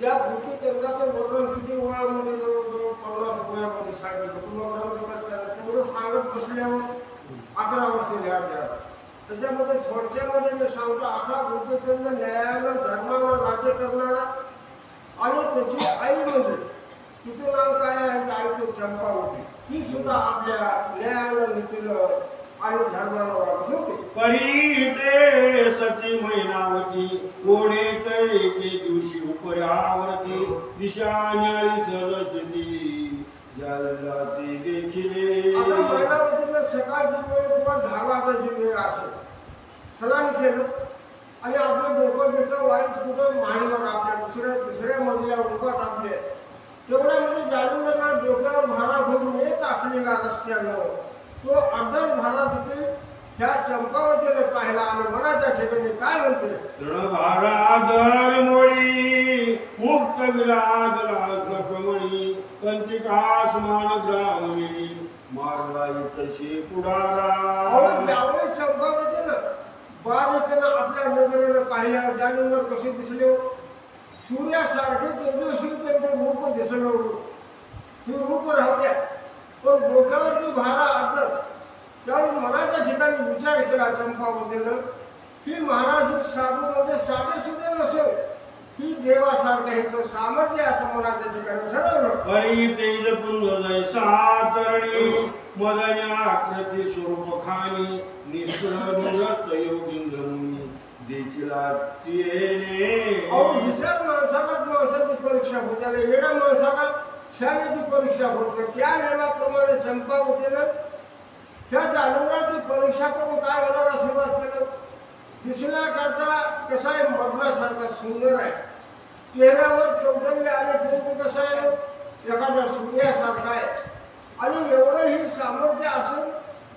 या गोपीचंदाचं वर्णन किती वयामध्ये जवळजवळ 50 वयामध्ये सांगितलं. तुम्हाला तेवढं सांगत बसल्यावर 11 वर्ष लिहायला. त्याच्यामध्ये थोडक्यामध्ये मी सांगतो, असा गोपीचंद न्यायानं धर्मानं राज्य करणारा आणि त्याची आई म्हणजे तिचं नाव काय आहे, आईचं चंपा होती. ही सुद्धा आपल्या न्यायानं नीतीनं आणि धर्मानं वागत होती. परिते सती मैनावती ओढेत एके दिवशी उपऱ्यावरती दिशा न्याळी सहजती ज्याला ती देखिले. मैनावतीनं सकाळची वेळ किंवा 10 वाजताची वेळ असेल स्नान केलं आणि आपलं डोकं बिकं वाईट कुठं माडीवर आपल्या दुसऱ्या मजल्यावर उभा टाकले. तेवढ्यामध्ये जालूंना डोक्यावर भारा घेऊन येत असलेला रस्त्यानं तो अर्धर भारा तिथे ह्या चंपावतीने पाहिला आणि मनाच्या ठिकाणी काय म्हणते, तृणभारा धरमोळी मुक्त विराजला जखमणी पंतिकासमान ग्रामणी मारला तशी पुढारा. ज्यावेळेस चंपावतीनं बारीकनं आपल्या नजरेनं पाहिल्यावर जालूंगर कसे दिसले, सूर्यासारखे तेजस्वी त्यांचे रूप दिसलं. ही रूप राहू द्या, पण डोक्यावरती भारा अर्ध. त्यावेळी मनाच्या ठिकाणी विचार केला चंपावतीनं की महाराज साधूमध्ये साधे सुद्धा नसेल, ही देवासारखं ह्याचं सामर्थ्य असं मनाच्या ठिकाणी ठरवलं. हरी तेज पुंज जैसा तरणी मदन्या आकृती स्वरूप खाणी निष्ठुर निरत योगींद्र मुनी देखिला तिने. हुशार माणसालाच माणसाची परीक्षा होत आली, येण्या माणसाला शाळेची परीक्षा होत नाही. त्या नियमाप्रमाणे चंपावतीनं त्या जालूंगराची परीक्षा करून काय म्हणायला सुरुवात केलं, दिसण्याकरता कसा आहे मग्नासारखा सुंदर आहे, चेहऱ्यावर कौटुंब्य आले तरी कसं आहे एखाद्या सूर्यासारखा आहे. आणि एवढं ही सामर्थ्य असून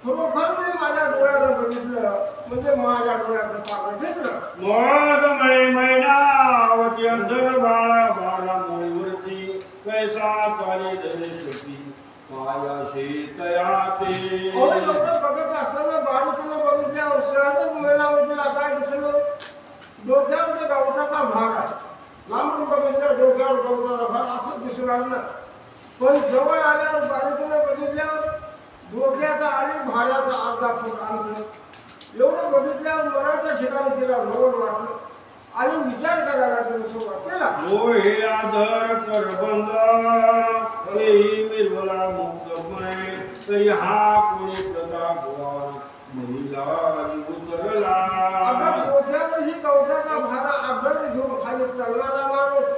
खरोखर मी माझ्या डोळ्यानं बघितलं म्हणजे माझ्या डोळ्याचं पारण ठेवलं. मग म्हणे मैनावती अंधर बाळा बाळा मोळीवरती कैसा चाले दशेती माया शेतया ते. बघत असताना बारीकीनं बघितल्यावर सहजच मैनावतीला काय दिसलं, डोक्यावर गवताचा भाग आहे. लांबून बघितलं डोक्यावर गवताचा भाग असं दिसू लागलं, पण जवळ आल्यावर बारीकीनं बघितल्यावर डोक्याचा आणि भाराचा अर्धा फूट अंतर. एवढं बघितल्यावर मनाच्या ठिकाणी तिला लोड वाटलं आणि विचार करायला तिने सुरुवात केला. लोहे आधर करबंद हेही मिरवला मुक्तमय तरी हा कोणी प्रतापवान महिला उतरला. आता डोक्यावर ही गवताचा भारा अर्धर घेऊन खाली चालणारा माणूस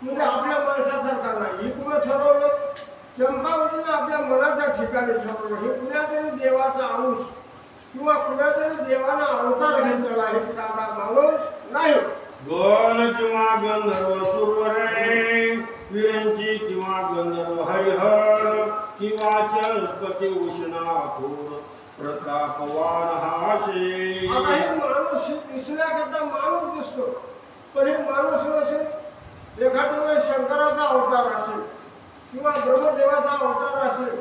म्हणजे आपल्या माणसासारखा नाही. ही कुणं ठरवलं, चंपावतीनं आपल्या मनाच्या ठिकाणी ठरवलं. हे कुणातरी देवाचा अंश किंवा कुणातरी देवानं अवतार घेतलेला आहे, साधा माणूस नाही. गण किंवा गंधर्व सुरवरे वीरांची किंवा गंधर्व हरिहर किंवा चरस्पती उष्णा थोड प्रतापवान हाशे. आता हे माणूस दिसण्याकरता माणूस दिसतो, पण हे माणूस नसेल. एखाद्या वेळेस शंकराचा अवतार असेल किंवा ब्रह्मदेवाचा अवतार असेल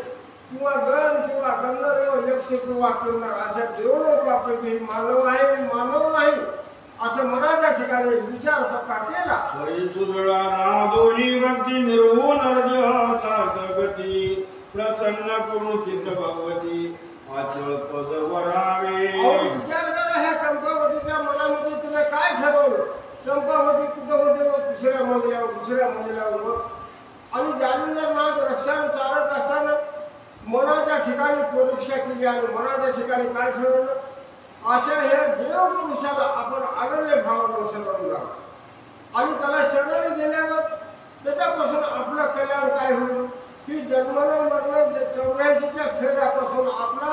किंवा गण किंवा गंधर्व यक्ष किंवा किन्नर अशा देवलोकापैकी मानव आहे मानव नाही असं मनाच्या ठिकाणी विचार पक्का केला. हरी सुदळा नादोनी भक्ती निर्वून अर्ध्य सार्थगती प्रसन्न करून चित्त भगवती आचळ पद वरावे. विचार करा, ह्या चंपावतीच्या मनामध्ये तिने काय ठरवलं. चंपावती कुठं होते, तिसऱ्या मजल्यावर दुसऱ्या मजल्यावर. आणि जालूंगर नाथ रस्त्याने चालत असताना मनाच्या ठिकाणी परीक्षा केली आणि मनाच्या ठिकाणी काय ठरवलं, अशा ह्या देवपुरुषाला आपण अनन्य भावानं शरण जाऊ आणि त्याला शरण गेल्यावर त्याच्यापासून आपलं कल्याण काय होईल की जन्मनं मरण 84च्या फेऱ्यापासून आपला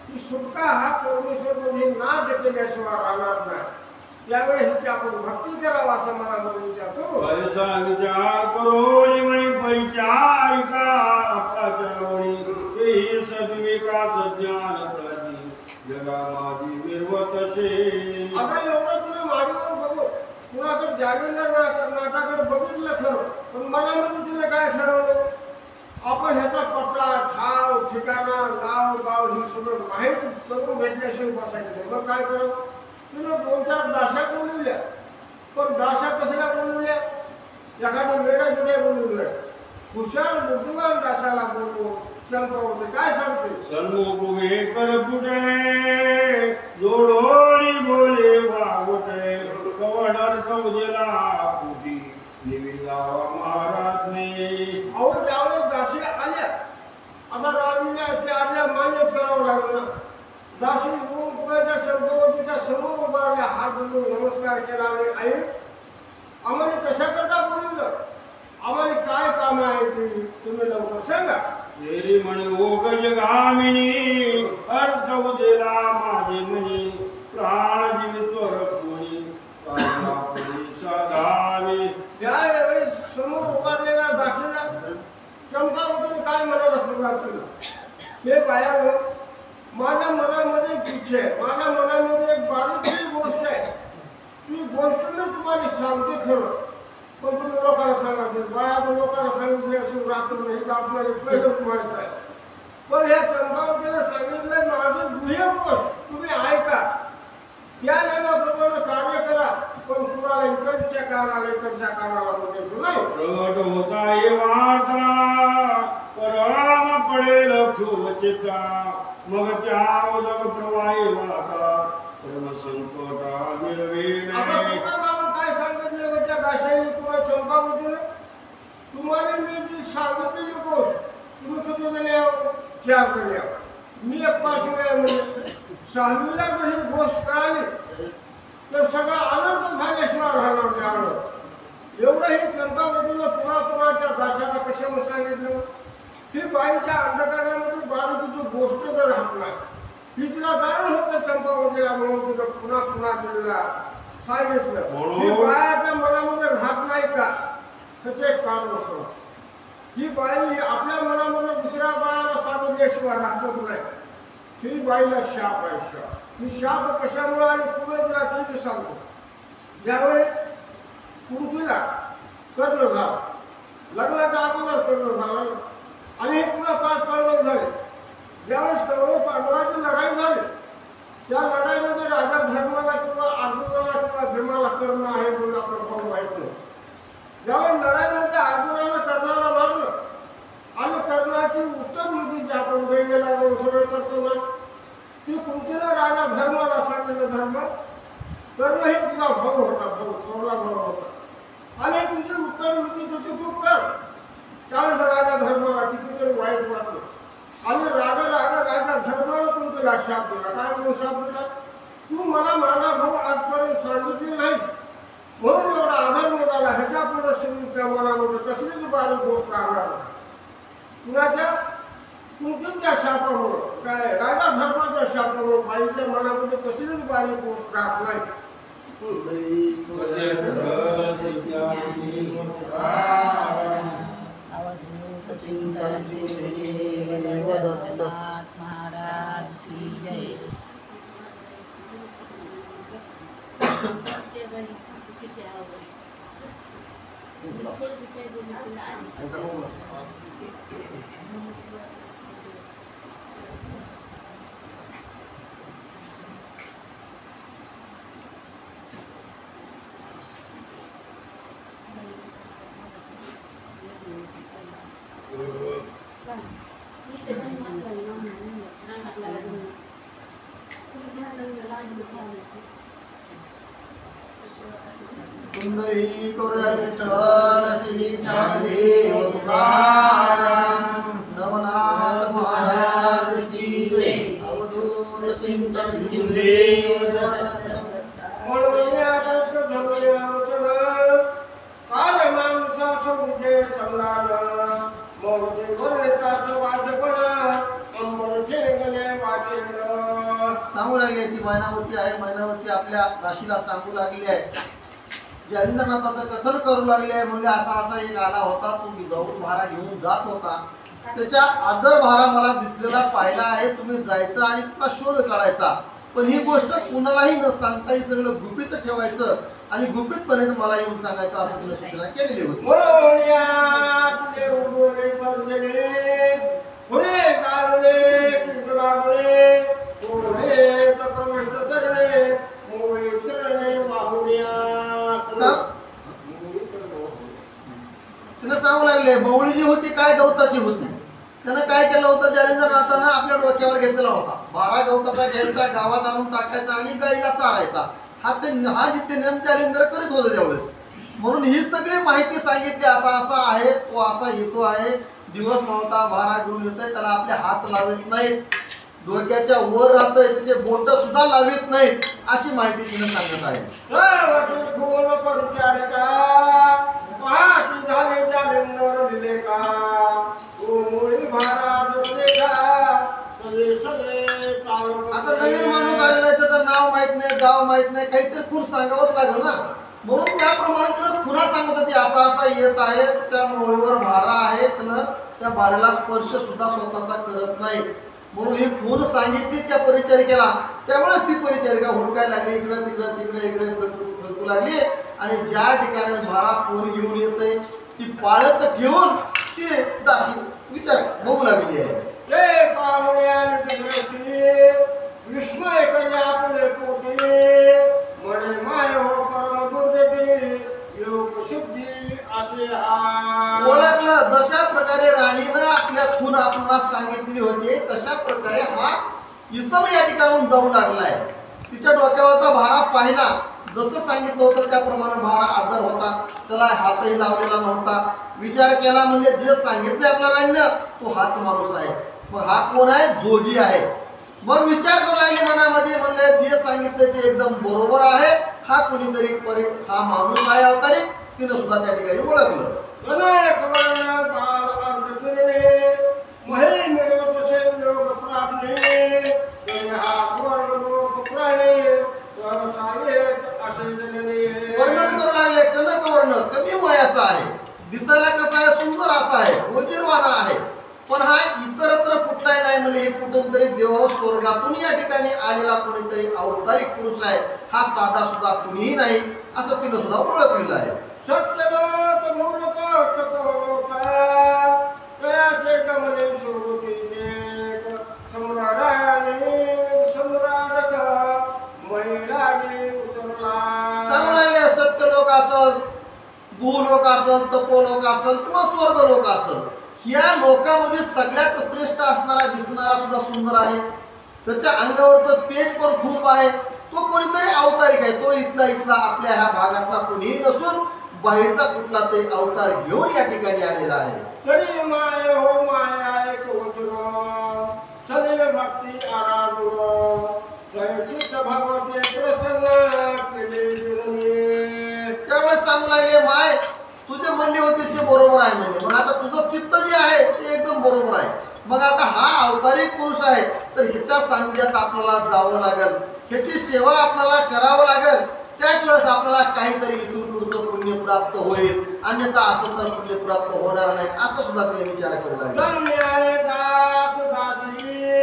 ही सुटका हा परमेश्वरमध्ये नाद केल्याशिवाय राहणार नाही. त्यावेळेस आपण भक्ती करावा असं मनामध्ये विचारतो. पैसा विचार करोनी म्हणी परिचारिका आपला चरवणी तेही सद्विकास ज्ञान प्रती जगा माझी निर्वतशे. आता एवढं तुम्ही माडीवर बघू कुणाकडे जालूंगर नाथाकडे बघितलं खरं, पण मनामध्ये तिने काय ठरवलं, आपण ह्याचा पत्ता ठाव ठिकाणा नाव गाव हे सगळं माहीत करून घेतल्याशिवाय बसायचं. मग काय करावं, तिने 2-4 दाशा बोलवल्या, पण दाशा कसल्या बोलवल्या, एखादी वेळा जुडे बोलू नये हुशार बुद्धिमान दासाला बोलू चंपावती काय सांगते सन्मुख उभे कर कुठे जोडोनी बोले वागोटे कवड कवजेला कुटी निविदावा महाराजने अहो ज्यावेळेस दासी आल्या आता राणीला ते आज्ञा मान्यच करावं लागलं दासी येऊन पुण्याच्या चंपावतीच्या समोर उभारल्या हात जोडून नमस्कार केला आणि आई आम्हाला कशा करता बोलवलं आम्हाला काय काम आहे ते तुम्ही लवकर सांगा तेरी म्हणे ओ गजगामिनी अर्थ उदेला माझे म्हणे प्राण जीवित्वर कोणी काळापुरी साधावे त्यावेळेस समोर उभारलेल्या दासीला चंपावतीने काय म्हणायला सुरुवात केली हे पायानं माझ्या मनामध्ये इच्छा आहे माझ्या मनामध्ये एक बारीकशी गोष्ट आहे ती गोष्ट मी तुम्हाला सांगते खरं पण तुम्ही लोकांना सांगायचं बाळाला लोकांना सांगितले असून रात्र नाही तर आपल्याला पहिलंच माहित आहे पण ह्या चंपावतीला सांगितलं माझी गुह्य गोष्ट तुम्ही ऐका त्या नियमाप्रमाणे कार्य करा पण कुणाला इकडच्या कानाला इकडच्या कानाला बोलायचं नाही प्रगट होता ये वार्ता परम पडेल क्षोभ चित्ता मग त्या उदक प्रवाही वाका परम संकटा आता निर्वेणे पुन्हा जाऊन काय सांगितलं का त्या दाशाने किंवा चंपावतीने तुम्हाला मी जी सांगितलेली गोष्ट तुम्ही किती जणी आहो 4 जणी आहो मी एक 5 वेळा म्हणजे 6वीला जर ही गोष्ट कळाली तर सगळा अनर्थ झाल्याशिवाय राहणार नाही आनंद एवढं हे चंपावतीनं पुन्हा त्या दाशाला कशावर सांगितलं ही बाईच्या अंधकारामध्ये बारीकीची गोष्ट जर राहत नाही ही तिला कारण होतं चंपावतीला म्हणून तिला पुन्हा तिला सांगितलं ही बायाच्या मनामध्ये राहत नाही का त्याचं एक कारण असं ही बाई आपल्या मनामध्ये दुसऱ्या बाळाला सांगितल्याशिवाय राहतच नाही ही बाईला शाप आहे शाप ही शाप कशामुळे आणि पुढे तिला ते सांगतो ज्यावेळेस कुंतीला कर्ण झाला लग्नाच्या अगोदर कर्ण झाला आणि हे पुन्हा 5 पांडव झाले ज्यावेळेस कौरव पांडवाची लढाई झाली त्या लढाईमध्ये राजा धर्माला किंवा अर्जुनाला किंवा भीमाला कर्ण आहे म्हणून आपलं भाऊ माहित नाही ज्यावेळेस लढाईमध्ये अर्जुनाला कर्णाला मारलं आणि कर्णाची उत्तर वृत्ती जी आपण वेगवेगळ्या सरळ करतो ना ती कुंतीला राजा धर्माला सांगितलं धर्म कर्ण हे तुझा भाऊ होता भाऊ थोरला भाऊ होता आणि तुझी उत्तर वृत्ती तुझी तू कर त्यावेळेस राजा धर्माला कितीतरी वाईट वाटलं आणि राजा धर्माला कुंतीला शाप दिला काय म्हणून शाप दिला तू मला माझा भाऊ आजपर्यंत सांगितले नाहीस म्हणून एवढा आधर्म झाला ह्याच्या पुढे शिवून त्या मनामध्ये कसलीच बारीक गोष्ट राहणार कुणाच्या कुंतीच्या शापामुळं काय राजा धर्माच्या शापामुळं बाईच्या मनामध्ये कसलीच बारीक गोष्ट राहत नाही महाराज की जय सुंदरी विठ्ठल श्री ज्ञानदेव तुकाराम नवनाथ महाराज की जय अवधूत चिंतन सुखदेव काल माणसा सोबुजे सल्लान मोहते भरता सवादपणा अंबर ठेंगले वाटेल सांगू लागली ती मैनावती आहे मैनावती आपल्या काशीला सांगू लागली आहे जालिंद्रनाथाचं कथन करू लागले आहे म्हणजे असा एक आला होता तो जाऊन भारा घेऊन जात होता त्याच्या आदर भारा मला दिसलेला पाहिला आहे तुम्ही जायचं आणि त्याचा शोध काढायचा पण ही गोष्ट कुणालाही न सांगता ही सगळं गुपित ठेवायचं आणि गुपितपणे मला येऊन सांगायचं असं तिने सूचना केलेली होती तिने सांगू लागले बवळी जी होती काय गवताची होती. त्यानं काय केलं होतं जालिंदरनाथानं आपल्या डोक्यावर घेतलेला होता. 12 गवताचा घ्यायचा, गावात आणून टाकायचा आणि गाईला चारायचा. हा नित्यनेम जालिंदर करीत होते त्यावेळेस. म्हणून ही सगळी माहिती सांगितली, असा असा आहे, तो असा येतो आहे, दिवस मावता भारा घेऊन येतोय, त्याला आपले हात लावत नाहीत, डोक्याच्या वर राहतोय, त्याचे बोट सुद्धा लावित नाहीत, अशी माहिती तिने सांगत आहे. आता नवीन माणूस आलेला आहे, त्याचं नाव माहित नाही, गाव माहित नाही, काहीतरी खूण सांगावंच लागेल ना. म्हणून त्याप्रमाणे तिनं खुणा सांगत होती, असा असा येत आहे, त्या मोळीवर भारा आहे, त्यानं त्या भाऱ्याला स्पर्श सुद्धा स्वतःचा करत नाही. म्हणून ही खूण सांगितली त्या परिचारिकेला. त्यावेळेस ती परिचारिका हुडकायला लागली, इकडं तिकडं तिकडे इकडे फिरकू लागली आणि ज्या ठिकाणी भारा कोण घेऊन येते ती पाळत ठेवून ती दासी विचार बघू लागली आहे. विस्मय करी आपले पोटी म्हणे माय हो परम दुर्गती योग सिद्धी असे हा. ओळखलं जशा प्रकारे राणीनं आपल्या खून आपल्याला सांगितली होती तशा प्रकारे हा इसम या ठिकाणाहून जाऊ लागलाय. तिच्या डोक्यावरचा भारा पाहिला, जसं सांगितलं होतं त्याप्रमाणे भारा आदर होता, त्याला हातही लावलेला नव्हता. विचार केला म्हणजे जे सांगितले आपल्या राणीनं तो हाच माणूस आहे. मग हा कोण आहे? जोगी आहे. मग विचार करू लागले मनामध्ये, म्हणले जे सांगितलं ते एकदम बरोबर आहे, हा कुणीतरी हा माणूस आहे अवतारी. तिनं सुद्धा त्या ठिकाणी ओळखलं. वर्णन करू लागले कनक वर्ण, कमी वयाचा आहे, दिसायला कसा आहे, सुंदर असा आहे, गोजीरवाना आहे, पण हा इतरत्र कुठलाही नाही. म्हणजे कुठून तरी देव स्वर्गातून या ठिकाणी आलेला कोणीतरी अवतारिक पुरुष आहे, हा साधा सुद्धा कुणीही नाही, असं तिनं सुद्धा ओळखलेलं आहे. सत्यलोक मूलक तपोलोक कयाचे कमले शोभिते सम्राराणी सम्रारक महिलागी उतरला. सांगू लागले सत्यलोक असल, भूलोक असल, तपोलोक असल किंवा स्वर्गलोक असल, या लोकांमध्ये सगळ्यात श्रेष्ठ असणारा दिसणारा सुद्धा सुंदर आहे. त्याच्या अंगावरचं तेज पण खूप आहे. तो कोणीतरी अवतारिक आहे. तो इथला आपल्या ह्या भागातला कोणीही नसून बाहेरचा कुठला तरी अवतार घेऊन या ठिकाणी आलेला आहे. तरी माय हो माया एक वचन सलील भक्ती आराधुर जयचित भगवते प्रसन्न केले. त्यावेळेस सांगू लागले माय तुझे म्हणणे होते ते बरोबर आहे म्हणजे, मग आता तुझं चित्त जे आहे ते एकदम बरोबर आहे. मग आता हा अवतारिक पुरुष आहे तर ह्याच्या सानिध्यात आपल्याला जावं लागेल, ह्याची सेवा आपल्याला करावं लागेल. त्याच वेळेस आपल्याला काहीतरी इथून पुढचं पुण्य प्राप्त होईल, अन्यथा असं तर पुण्य प्राप्त होणार नाही, असं सुद्धा त्याने विचार करू लागले. दास दासी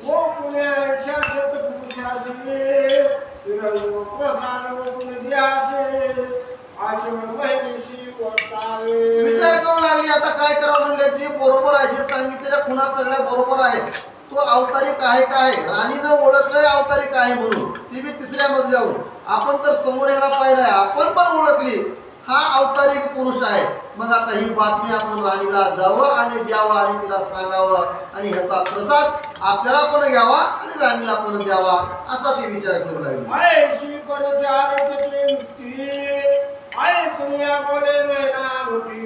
वो पुण्य शाश्वत पुरुषासी प्रसाद पुण्यसी आचरण महिषी वर्तावे. विचार करू लागले आता काय करावं. म्हणले जे बरोबर आहे, जे सांगितलेल्या खुणा सगळ्या बरोबर आहेत, तो अवतारिक आहे काय, राणीनं ओळखलंय अवतारिक आहे म्हणून, ती बी 3ऱ्या मजल्यावर. आपण तर समोर याला पाहिलंय, आपण पण ओळखली हा अवतारिक पुरुष आहे. मग आता ही बातमी आपण राणीला जावं आणि द्यावा आणि तिला सांगावं आणि ह्याचा प्रसाद आपल्याला पण घ्यावा आणि राणीला पण द्यावा, असा ती विचार करू लागली. महिषी परिचारिकेची मुक्ती आय दुनिया बोले मैना होती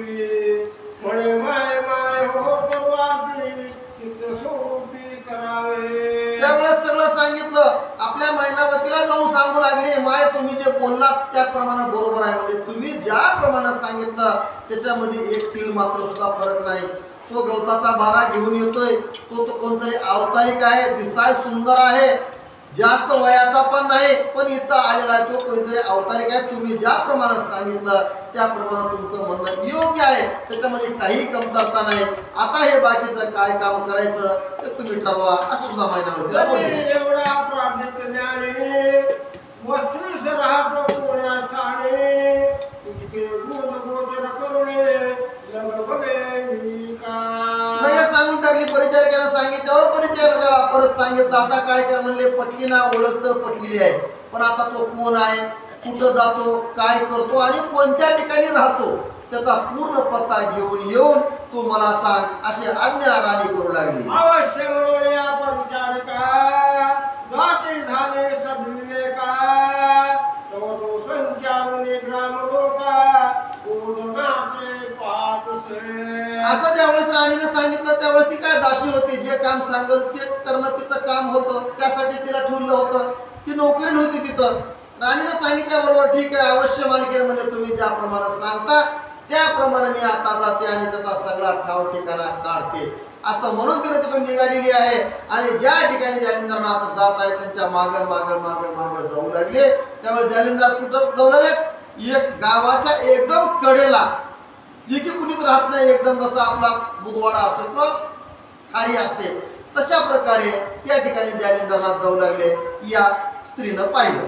म्हणे माय माय हो परवादी चित्त स्वरूपी करावे. त्यावेळेस सगळं सांगितलं. आपल्या मैनावतीला जाऊन सांगू लागले माय तुम्ही जे बोललात त्याप्रमाणे बरोबर आहे. म्हणजे तुम्ही ज्याप्रमाणे सांगितलं त्याच्यामध्ये एक तीळ मात्र सुद्धा फरक नाही. तो गवताचा भारा घेऊन येतोय, तो कोणतरी अवतारिक आहे, दिसाय सुंदर आहे, जास्त वयाचा पण नाही, पण इथं आलेला आहे तो कोणीतरी अवतारिक आहे. तुम्ही ज्याप्रमाणे सांगितलं त्याप्रमाणे तुमचं म्हणणं योग्य आहे, त्याच्यामध्ये काही कमतरता नाही. आता हे बाकीचं काय काम करायचं ते तुम्ही ठरवा, असं सुद्धा मैनावतीला बोलले. एवढा प्राप्त ज्ञानी वस्तुस राहतो पुण्यासाने तुझके गुण गोचर करुणे लग बघे नाही सांगून टाकली. परिचारिकेला सांगितल्यावर परिचारिकेला परत सांगितलं आता काय कर. म्हणले पटली ना, ओळख तर पटलेली आहे, पण आता तो कोण आहे, कुठं जातो, काय करतो आणि कोणत्या ठिकाणी राहतो त्याचा पूर्ण पत्ता घेऊन येऊन तू मला सांग अशी आज्ञा राणी करू लागली. अवश्य म्हणून या परिचारिका जाती झाले सभिले का तो संचारून ग्राम लोका उडनाते पाहतसे. असं ज्यावेळेस राणीने सांगितलं त्यावेळेस ती काय दासी होती, जे काम सांगल ते करणं तिचं काम होतं, त्यासाठी तिला ठेवलं होतं, ती नोकरी नव्हती तिथं. राणीने सांगितल्याबरोबर ठीक आहे अवश्य मालकीण म्हणजे तुम्ही ज्याप्रमाणे सांगता त्याप्रमाणे मी आता जाते आणि त्याचा सगळा ठाव ठिकाणा काढते असं म्हणून तिने तिथून निघालेली आहे. आणि ज्या ठिकाणी जालिंदरनाथ जात आहे त्यांच्या मागे मागे मागे मागे जाऊ लागले. त्यावेळेस जालिंदर कुठं जाऊ लागले, एक गावाच्या एकदम कडेला, जे की कुणीच राहत नाही, एकदम जसा आपला बुधवाडा असतो किंवा खारी असते तशा प्रकारे त्या ठिकाणी जालिंदरनाथ जाऊ लागले. या स्त्रीनं पाहिलं.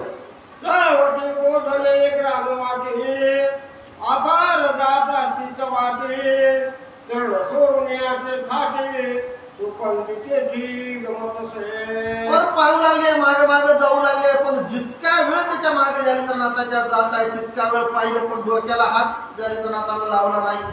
गावठी गोधले ग्राम वाटे अपार जात असतीच वाटे चढ सोडून याचे थाटे सुपंती तेथी गमतसे. पण पाहू लागले, मागे मागे जाऊ लागले, पण जितका वेळ त्याच्या मागे जालिंदरनाथाच्या जात आहे तितका वेळ पाहिलं, पण डोक्याला हात जालिंदरनाथानं लावला नाही,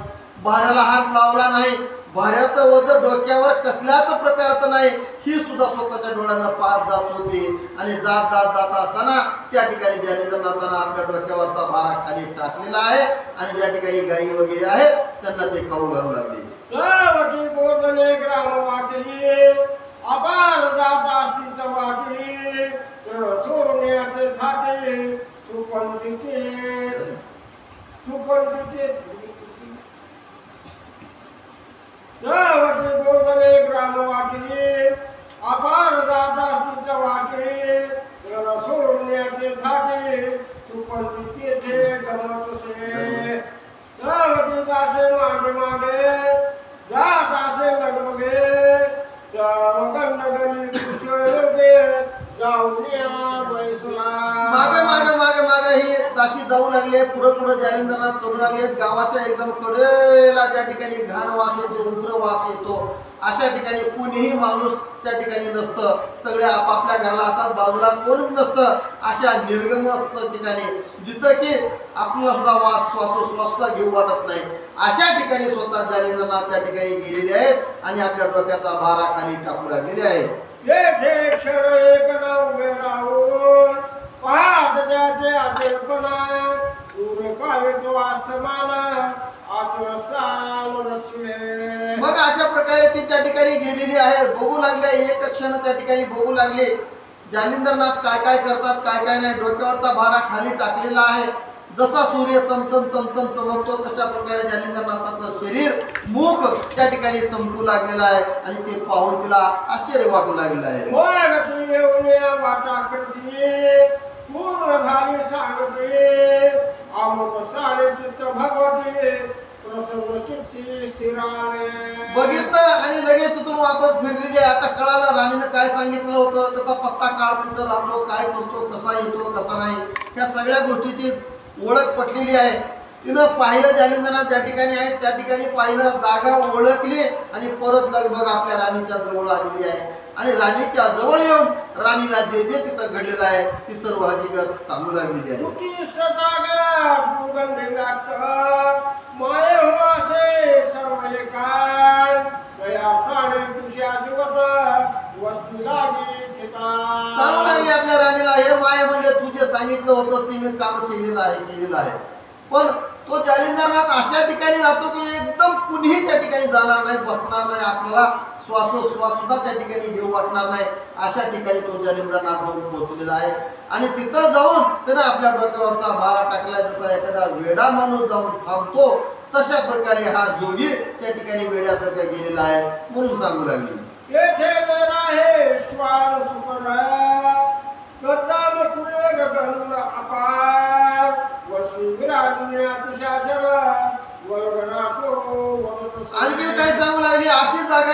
भाऱ्याला हात लावला नाही. भाऱ्याचं वजन डोक्यावर कसल्याच प्रकारचं नाही ही सुद्धा स्वतःच्या डोळ्यानं पाहत जात होती. आणि जात जात जात असताना त्या ठिकाणी जालिंदरनाथानं आपल्या डोक्यावरचा भारा खाली टाकलेला आहे आणि ज्या ठिकाणी गायी वगैरे आहेत त्यांना ते खाऊ घालू लागले. गावठी गोधले ग्राम वाटे अपार जात असतीच वाटे चढ सोडून याचे थाटे सुपंती गावठी गोधले ग्राम वाटे अपार जात असतीच वाटे चढ सोडून याचे थाटे सुपंती तेथे गमतसे. गावठी दासे मागे मागे जात असे लगबगे गंडगली कुशळगे जाऊन या बैसला. मागे मागे मागे मागे ही दासी जाऊ लागले, पुढे पुढे जालिंदरनाथ करू लागले. गावाच्या एकदम कडेला ज्या ठिकाणी घाण वास येतो, उग्र वास येतो, अशा ठिकाणी कुणीही माणूस त्या ठिकाणी नसतं, सगळे आपापल्या घराला असतात, बाजूला कोणीच नसतं. अशा निर्गम ठिकाणी जिथं की आपल्याला सुद्धा वास श्वासोश्वास घेऊ वाटत नाही, अशा ठिकाणी स्वतः जालिंदरनाथ त्या ठिकाणी गेलेले आहेत आणि आपल्या डोक्याचा भारा खाली टाकू लागलेले आहेत. येथे क्षण एक न उभे राहून पाहत त्याचे आचरपणा दूर पावे तो आसमान आचरस्थान रचले. मग अशा प्रकारे ती त्या ठिकाणी गेलेली आहे, बघू लागले, एक क्षण त्या ठिकाणी बघू लागले जालिंदरनाथ काय काय करतात काय काय नाही. डोक्यावरचा भारा खाली टाकलेला आहे, जसा सूर्य चमचम चमचम चमकतो तशा प्रकारे जालिंदरनाथाचं शरीर मुख त्या ठिकाणी चमकू लागलेलं आहे आणि ते पाहून तिला आश्चर्य वाटू लागलेलं आहे. वागती येऊन या वाटाकृती पूर्ण झाली सांगते अमुक साडे चित्त भगवती प्रसन्न चित्ती स्थिराने. बघितलं आणि लगेच तिथून वापस फिरलेली आहे. आता कळालं राणीनं काय सांगितलं होतं, त्याचा पत्ता काळ कुठं राहतो, काय करतो, कसा येतो कसा नाही, या सगळ्या गोष्टीची ओळख पटलेली आहे. तिनं पाहिलं जालिंदरनाथ ज्या ठिकाणी आहे त्या ठिकाणी पाहिलं, जागा ओळखली आणि परत लगभग आपल्या राणीच्या जवळ आलेली आहे. आणि राणीच्या जवळ येऊन राणीला जे जे तिथं घडलेलं आहे ती सर्व हकीकत सांगू लागलेली आहे. तुकी सदागा दुर्गंधी व्याक्त माये हो असे सर्व एकाय दया साडे तुझ्या जीवत वस्ती लागी ठिकाण. सांगू लागले आपल्या राणीला, हे माय म्हणजे तू जे सांगितलं होतंस ते मी काम केलेलं आहे. पण तो जालिंदरनाथ अशा ठिकाणी राहतो की एकदम कुणीही त्या ठिकाणी जाणार नाही, बसणार नाही, आपल्याला श्वासोश्वास सुद्धा त्या ठिकाणी घेऊ वाटणार नाही, अशा ठिकाणी तो जालिंदरनाथ जाऊन पोहोचलेला आहे. आणि तिथं जाऊन त्याने आपल्या डोक्यावरचा भारा टाकला, जसा एखादा वेडा माणूस जाऊन थांबतो तशा प्रकारे हा जोगी त्या ठिकाणी वेड्यासारखा गेलेला आहे म्हणून सांगू लागली. येथे मेरा हे श्वान सुपर गद्दाम कुळे गगन अपार वर्षी विराजण्या तुषाचर वल्गनाटो वदत. आणखी काय सांगू लागली, अशी जागा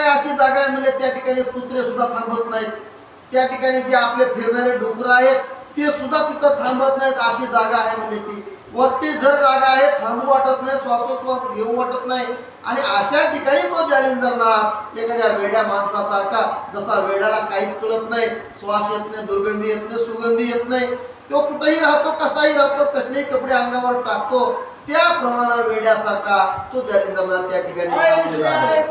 आहे म्हणजे त्या ठिकाणी कुत्रे सुद्धा थांबत नाहीत, त्या ठिकाणी जे आपले फिरणारे डुकर आहेत ते सुद्धा तिथं थांबत नाहीत, अशी जागा आहे म्हणजे ती वरती जर जागा आहे, थांबू वाटत नाही, श्वासोश्वास घेऊ वाटत नाही. आणि अशा ठिकाणी तो जालिंदरनाथ एखाद्या वेड्या माणसासारखा, जसा वेड्याला काहीच कळत नाही, श्वास येत नाही, दुर्गंधी येत नाही, सुगंधी येत नाही, तो कुठेही राहतो, कसाही राहतो, कसलेही कपडे अंगावर टाकतो, त्याप्रमाणे वेड्यासारखा तो जालिंदरनाथ त्या ठिकाणी थांबलेला आहे.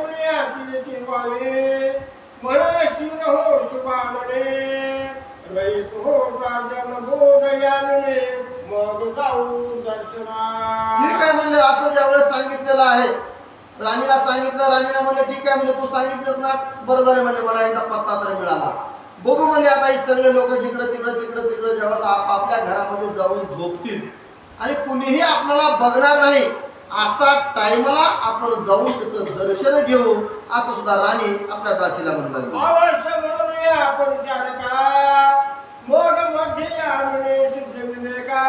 म्हणे शिर हो शुभामणे रहित हो राजन बोधयाने मग जाऊ दर्शना. ठीक आहे म्हणले, असं ज्यावेळेस सांगितलेलं आहे राणीला सांगितलं. राणीला म्हणले ठीक आहे म्हणजे तू सांगितलंस ना, बरं झालं म्हणजे मला एकदा पत्ता तर मिळाला. बघू म्हणजे आता हे सगळे लोक जिकडे तिकडे जेव्हा आपापल्या घरामध्ये जाऊन झोपतील आणि कुणीही आपल्याला बघणार नाही असा टाइमला आपण जाऊन त्याचं दर्शन घेऊ, असं सुद्धा राणी आपल्या दासीला म्हणलं. अवश्य म्हणून आपण चारका मग मध्ये आणणे सिद्ध विवेका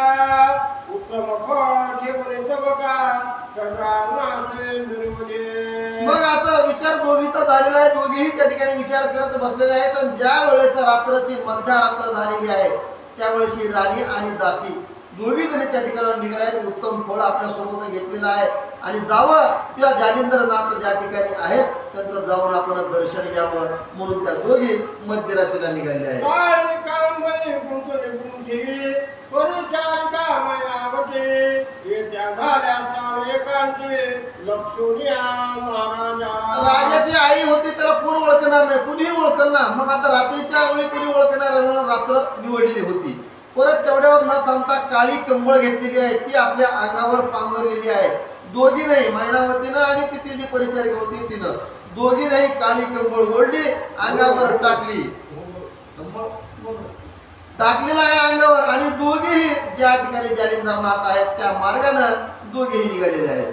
उत्तम फळ ठेवणे तबका सर्वांनासे मिळवणे. मग असं विचार दोघीचा झालेला आहे. दोघीही त्या ठिकाणी विचार करत बसलेले आहेत. आणि ज्या वेळेस रात्रीची मध्यरात्र झालेली आहे त्यावेळेस ही राणी आणि दासी दोघी जणी त्या ठिकाणी निघाले आहेत. उत्तम फळ आपल्या सोबत घेतलेलं आहे आणि जावं त्या जालिंदरनाथ ज्या ठिकाणी आहेत त्यांचं जाऊन आपण दर्शन घ्यावं म्हणून त्या दोघी मध्यरात्रीला निघालेल्या आहेत. राजाची आई होती त्याला कोण ओळखणार नाही, कुणीही ओळखणार. मग आता रात्रीच्या वेळी कुणी ओळखणार, रात्र निवडलेली होती. परत तेवढ्यावर न थांबता काळी कंबळ घेतलेली आहे, ती आपल्या अंगावर पांघरलेली आहे. दोघी नाही, मैनावतीनं आणि तिची जी परिचारिका होती तिनं दोघी नाही काळी कंबळ ओढली अंगावर टाकलेला आहे अंगावर आणि दोघेही ज्या ठिकाणी जालिंदरनाथ आहेत त्या मार्गाने दोघेही निघालेले आहेत.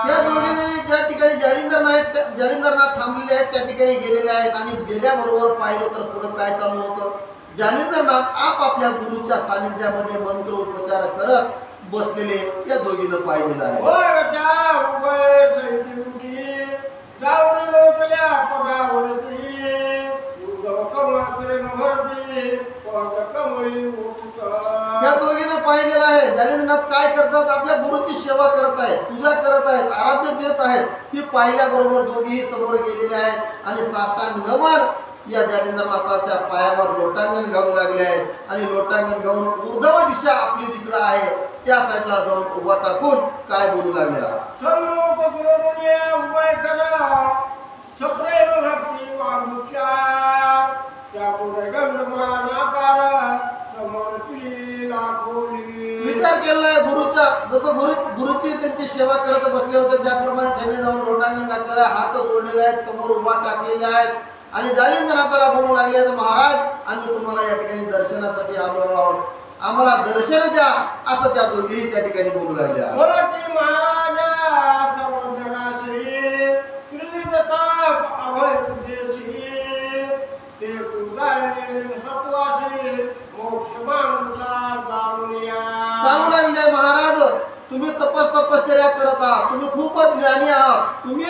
या दोघे जणी ज्या ठिकाणी जालिंदरनाथ थांबलेले आहेत त्या ठिकाणी गेलेले आहेत आणि गेल्याबरोबर पाहिलं तर पुढे काय चालू होतं. जालिंदरनाथ आपापल्या गुरुच्या सानिध्यामध्ये मंत्रोपचार करत बसलेले या दोघीनं पाहिलेलं आहे. या दोघीनं पाहिलेलं आहे जालिंदरनाथ काय करतात, आपल्या गुरुची सेवा करत आहेत, पूजा करत आहेत, आराध्य देत आहेत. ती पाहिल्याबरोबर दोघीही समोर गेलेले आहेत आणि साष्टांग नमन या जालिंदरनाथाच्या पायावर लोटांगण घालू लागले आहेत आणि लोटांगण घालून ऊर्ध्व दिशा आपली जिकडे आहे त्या साईडला जाऊन उभा टाकून काय बोलू लागल्या. विचार केलाय गुरुचा, जसं गुरुची त्यांची सेवा करत बसले होते त्याप्रमाणे त्यांनी जाऊन लोटांगण घातलेला, हात जोडलेले आहेत, समोर उभा टाकलेले आहेत आणि जालिंदरनाथाला बोलू लागले आहेत, महाराज आम्ही तुम्हाला या ठिकाणी दर्शनासाठी आलो आहोत, आम्हाला दर्शन द्या, असं त्या दोघीही त्या ठिकाणी बोलू लागल्या. सांगू लागले महाराज तुम्ही तपश्चर्या करत आहात, तुम्ही खूपच ज्ञानी आहात, तुम्ही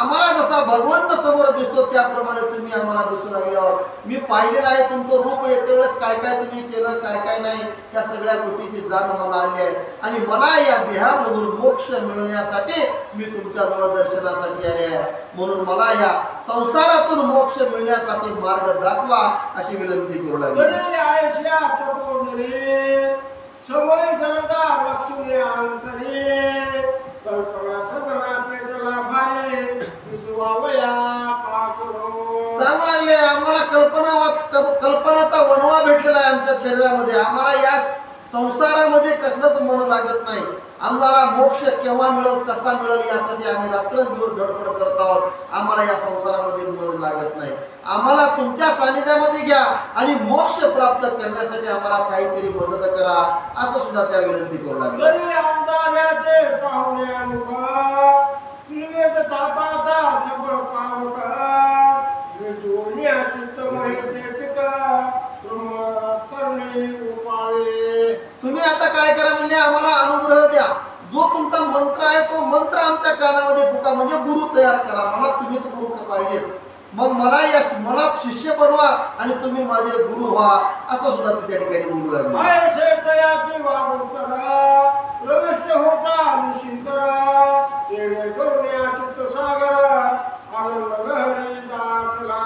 आम्हाला जसा भगवंत समोर दिसतो त्याप्रमाणे तुम्ही आम्हाला दिसू लागल्यावर मी पाहिलेलं आहे तुमचं रूप येते वेळेस काय काय तुम्ही केलं काय काय नाही त्या सगळ्या गोष्टीची जाण मला आली आहे आणि मला या देहामधून मोक्ष मिळवण्यासाठी मी तुमच्या जवळ दर्शनासाठी आले आहे, म्हणून मला या संसारातून मोक्ष मिळण्यासाठी मार्ग दाखवा अशी विनंती करू लागली. समय जनता लक्ष्मी अंतरे कल्पना सदना पेटला भारे विजुवावया पाचरो. सांगू लागले आम्हाला कल्पनाचा वनवा भेटलेला आहे आमच्या शरीरामध्ये, आम्हाला या संसारामध्ये कसलंच मन लागत नाही, आम्हाला मोक्ष केव्हा मिळेल कसा मिळेल यासाठी आम्ही रात्रंदिवस धडपड करत आहोत, आम्हाला या संसारामध्ये मन लागत नाही, आम्हाला तुमच्या सानिध्यामध्ये घ्या आणि मोक्ष प्राप्त करण्यासाठी आम्हाला काहीतरी मदत करा असं सुद्धा त्या विनंती करू लागले. तुम्ही आता काय करा म्हणजे आम्हाला अनुग्रह द्या, जो तुमचा मंत्र आहे तो मंत्र आमच्या कानामध्ये फुका, म्हणजे गुरु तयार करा, मला तुम्हीच गुरु पाहिजेत, मग मला शिष्य बनवा आणि तुम्ही माझे गुरु व्हा, असं सुद्धा ते त्या ठिकाणी बोलू लागले. पायसे तयाची वागुतरा प्रविष्ट होता निशिंतरा येणे करुण्या चित्त सागरा आनंद लहरी दाटला.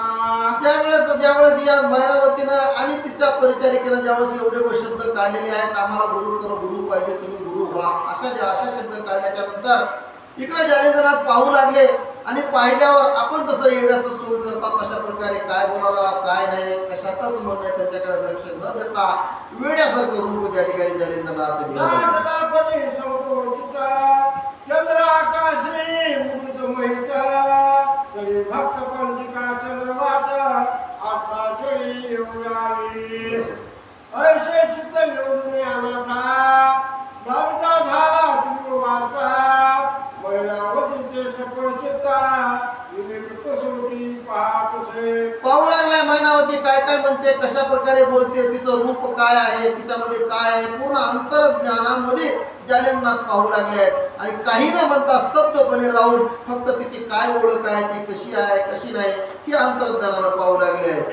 ज्यावेळेस या मैनावतीनं आणि तिच्या परिचारिकेनं ज्यावेळेस एवढे शब्द काढलेले आहेत, आम्हाला गुरु पाहिजे, तुम्ही गुरु व्हा, अशा शब्द काढल्याच्या नंतर इकडे जालिंदरनाथ पाहू लागले आणि पाहिल्यावर आपण जसं येण्याचं सोय करतात तशा प्रकारे काय बोलावं काय नाही कशातच मन नाही त्यांच्याकडे लक्ष न देता वेड्यासारखं रूप त्या ठिकाणी जालिंदरनाथ चंद्र आकाशी मुकुट महिता तरी भक्त पंडिका चंद्रवाट आस्था चळी येऊयावी ऐसे चित्त येऊन अनाथा भाविता झाला तुम्ही वार्ता मैनावतीचे सफळ चित्ता विवेक कसोटी पाहतसे. पाहू लागलाय मैनावती काय काय म्हणते, कशा प्रकारे बोलते, तिचं रूप काय आहे, तिच्यामध्ये काय आहे, पूर्ण अंतर्ज्ञानामध्ये जालिंदरनाथ पाहू लागले आहेत आणि काही न म्हणता स्तब्धपणे राहून फक्त तिची काय ओळख आहे, ती कशी आहे कशी नाही ही अंतर्ज्ञानानं पाहू लागले आहेत.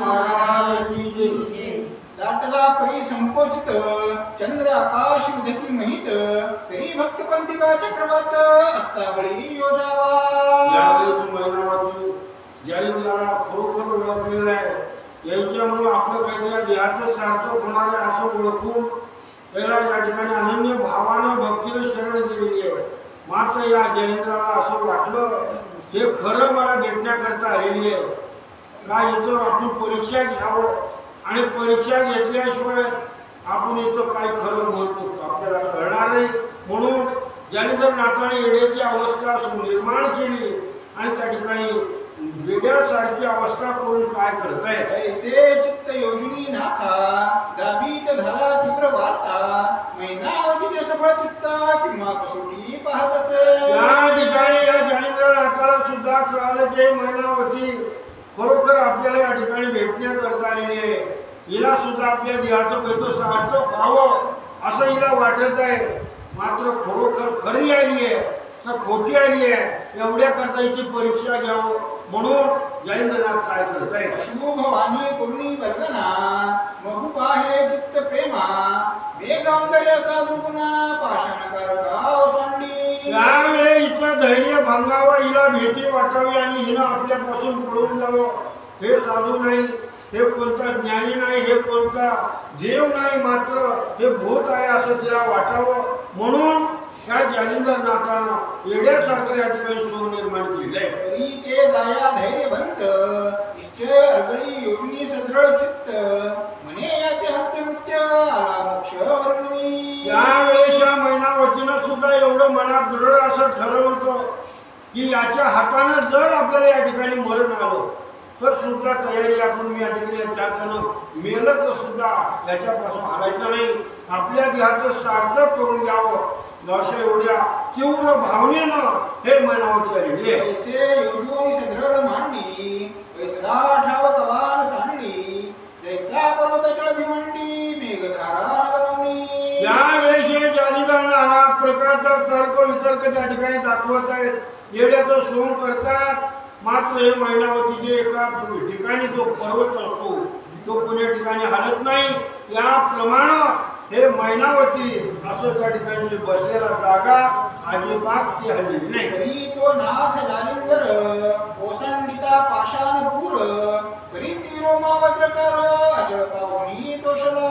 महाराज की जय. दाटला परी संकोचित चंद्र आकाश विधती महित तरी भक्त पंथिका चक्रवात अस्तावळी योजावा. जालिंदराला खरोखर ओळखलेलं आहे, याच्यामुळे आपलं काहीतरी देहाचं सार्थक होणार आहे असं ओळखून पहिला या ठिकाणी अनन्य भावानं भक्तीला शरण दिलेली आहे. मात्र या जालिंदराला असं वाटलं हे खरं मला भेटण्याकरता आलेली आहे का, याचं आपण परीक्षा घ्यावं आणि परीक्षा घेतल्याशिवाय आपण याचं काय खरं म्हणतो आपल्याला कळणार नाही. म्हणून जालिंदरनाथाने येण्याची अवस्था निर्माण केली आणि त्या ठिकाणी वेड्यासारखी अवस्था करून काय करताय. ऐसे चित्त योजनी नाथा दाबीत झाला तीव्र वार्ता मैनावतीचे सफळ चित्ता किंवा कसोटी पाहत असे. या ठिकाणी या जालिंदरनाथाला सुद्धा कळालं की मैनावती खरोखर आपल्याला या ठिकाणी भेटण्याकरता आलेली आहे, हिला सुद्धा आपल्या देहाचं काहीतरी सार्थक व्हावं असं हिला वाटत आहे. मात्र खरोखर खरी आली आहे तर खोटी आली आहे एवढ्या करता हिची परीक्षा घ्यावं म्हणून जालिंदरनाथ काय करत आहे. शुभ वाणी करुणी वर्णना मगु पाहे चित्त प्रेमा वेगांतर्याचा दुर्गुणा पाषाणकार गाव सांडी. यावेळी हिचं धैर्य भांगावं, हिला भीती वाटावी आणि हिनं आपल्यापासून पळून जावं. हे साधू नाही, हे कोणता ज्ञानी नाही, हे कोणता देव नाही, मात्र हे भूत आहे असं तिला वाटावं म्हणून त्या जालिंदरनाथानं येड्यासारखं या ठिकाणी सोय निर्माण केलेलं आहे. तरी ते जाया धैर्यवंत निश्चय अर्गळी योजनी सदृढ चित्त म्हणे याचे हस्ते नृत्य आला मोक्ष वर्णवी. यावेळेस या मैनावतीनं सुद्धा एवढं मनात दृढ असं ठरवलं होतं की याच्या हातानं जर आपल्याला या ठिकाणी मरण आलं तर सुद्धा तयारी आपण मी या ठिकाणी याच्या हातानं मेलं तर सुद्धा याच्यापासून हारायचं नाही, आपल्या देहाचं सार्थक करून घ्यावं अशा एवढ्या तीव्र भावनेनं हे मैनावती आलेली आहे. ऐसे योजून सदृढ मांडी ऐसला ठाव कवान सांडी जैसा पर्वत चळ भिमंडी मेघधारा नगरवणी. यावेळेस हे जालिंदर नाना प्रकारचा तर्क वितर्क त्या ठिकाणी दाखवत आहेत, येड्याचं सोंग करतात. मात्र हे मैनावतीचे एका ठिकाणी जो पर्वत असतो तो पुण्या ठिकाणी हलत नाही, याप्रमाणे हे मैनावती असं त्या ठिकाणी बसलेला जागा अजिबात ती हलली नाही. तरी तो नाथ जालिंदर ओसंडिता पाषाण पूर तरी ती रोमा वज्रकार अचळ पावणी तोषला.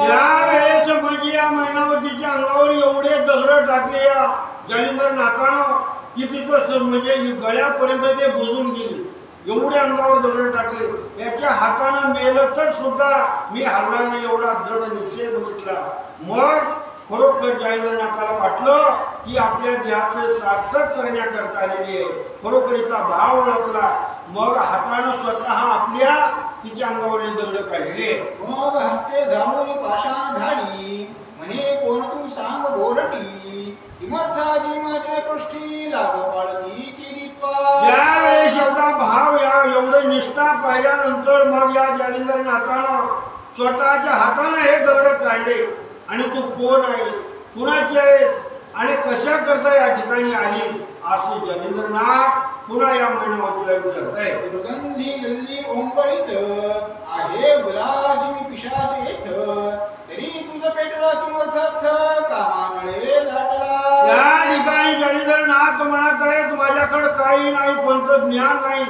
यावेळेस म्हणजे या मैनावतीच्या अंगावर एवढे दगड टाकले या जालिंदरनाथानं की तिचं म्हणजे गळ्यापर्यंत ते बुजून गेली, एवढे अंगावर दगड टाकले. याच्या हातानं मेलं तर सुद्धा मी हलणार नाही एवढा दृढ निश्चय बघितला. मग खरोखर जालिंदरनाथाला वाटलं की आपल्या देहाचे सार्थक करण्याकरता आलेली आहे. खरोखरीचा भाव ओळखला. मग हातानं स्वतः आपल्या तिच्या अंगावरले दगड काढले. मग हस्ते झाडून पाषाण झाडी म्हणे कोण तू सांग बोरटी किमर्थाची माझे पृष्ठी लाभ पाळती केली ज्यावेळेस एवढा भाव एवढे निष्ठा पाहिल्यानंतर मग या जालिंदरनाथानं स्वतःच्या हातानं हे दगड काढले. आणि तू कोण आहेस, कुणाची आहेस आणि कशा करता या ठिकाणी आलीस असे जालिंदरनाथ पुन्हा या मैनावतीला विचारताय. दुर्गंधी गल्ली ओंगळीत आहे गुलाज मी पिशाच येथ तरी तुझं पेटला किंमत कामानळे दाटला. या ठिकाणी जालिंदरनाथ म्हणत आहेत माझ्याकडे काही नाही, कोणतं ज्ञान नाही,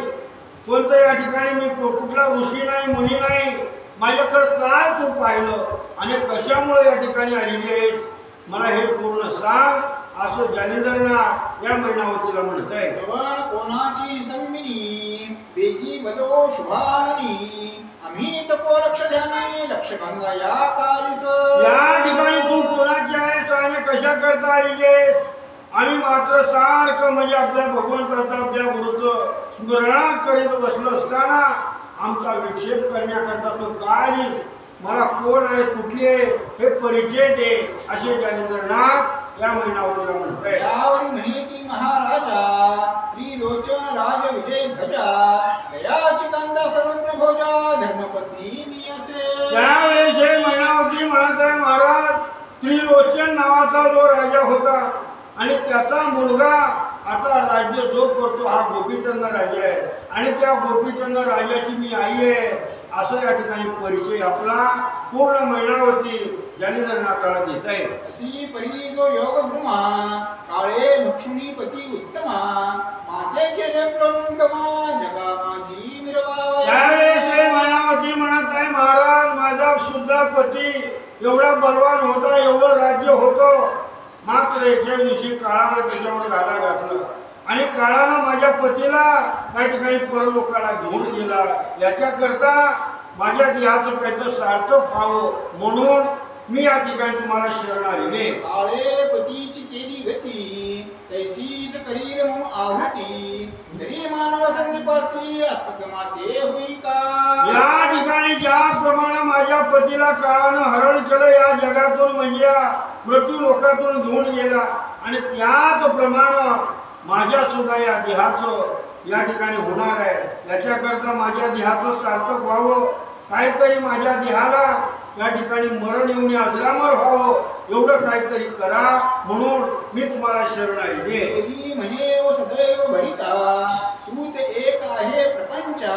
कोणतं या ठिकाणी मी कुठला ऋषी नाही, मुनी नाही. माझ्याकडे काय तू पाहिलं आणि कशामुळे या ठिकाणी आलेली आहेस मला हे पूर्ण सांग असं जालिंदरनाथ या मैनावतीला म्हणत आहे. श्रवण कोणाची नितंबिनी बेगी बदो शुभाननी आम्ही तपो लक्ष ध्यानी लक्ष गंगा या कालीस. या ठिकाणी तू कोणाची आहेस आणि कशा करता आलेली आहेस आणि मात्र सारखं म्हणजे आपल्या भगवंताचा आपल्या गुरुचं स्मरण करीत बसलं असताना आमचा विक्षेप करण्याकरता तू काय आलीस, मला कोण आहेस, कुठली आहे हे परिचय दे असे जालिंदरनाथ या मैनावतीला म्हणतोय. यावरी म्हणे की महाराजा त्रिलोचन राज विजय ध्वजा गयाची कांदा सर्वज्ञ भोजा धर्मपत्नी मी असे. त्यावेळेस हे मैनावती म्हणत आहे महाराज त्रिलोचन नावाचा जो राजा होता आणि त्याचा मुलगा आता राज्य जो करतो हा गोपीचंद राजा आहे आणि त्या गोपीचंद राजाची मी आई आहे असं या ठिकाणी परिचय आपला पूर्ण मैनावती जालिंदरनाथाला देत आहे. अशी परी जो योग द्रुमा काळे लक्ष्मीपती उत्तमा माते केले प्रणकमा जगा माझी मिरवा. त्यावेळेस हे मैनावती म्हणत आहे महाराज माझा सुद्धा पती एवढा बलवान होता, एवढं राज्य होतं, मात्र एके दिवशी काळानं त्याच्यावर घाला घातलं आणि काळानं माझ्या पतीला त्या ठिकाणी परलोकाला घेऊन गेला. याच्याकरता माझ्या देहाचं काहीतरी सार्थक व्हावं म्हणून मी या ठिकाणी तुम्हाला शरण आलेले. काळे पतीची केली गती तैसीच करील मम आहुती तरी मानव संनिपाती असतक माते होई का. या ठिकाणी ज्याप्रमाणे माझ्या पतीला काळानं हरण केलं या जगातून म्हणजे या मृत्यू लोकातून घेऊन गेला आणि त्याच प्रमाणे माझ्या सुद्धा या देहाचं या ठिकाणी होणार आहे. याच्याकरता माझ्या देहाचं सार्थक व्हावं, काहीतरी माझ्या देहाला या ठिकाणी मरण येऊन अजरामर व्हावं एवढं काहीतरी करा म्हणून मी तुम्हाला शरण आले. देवी म्हणे व सदैव भरिता सूत एक आहे प्रपंचा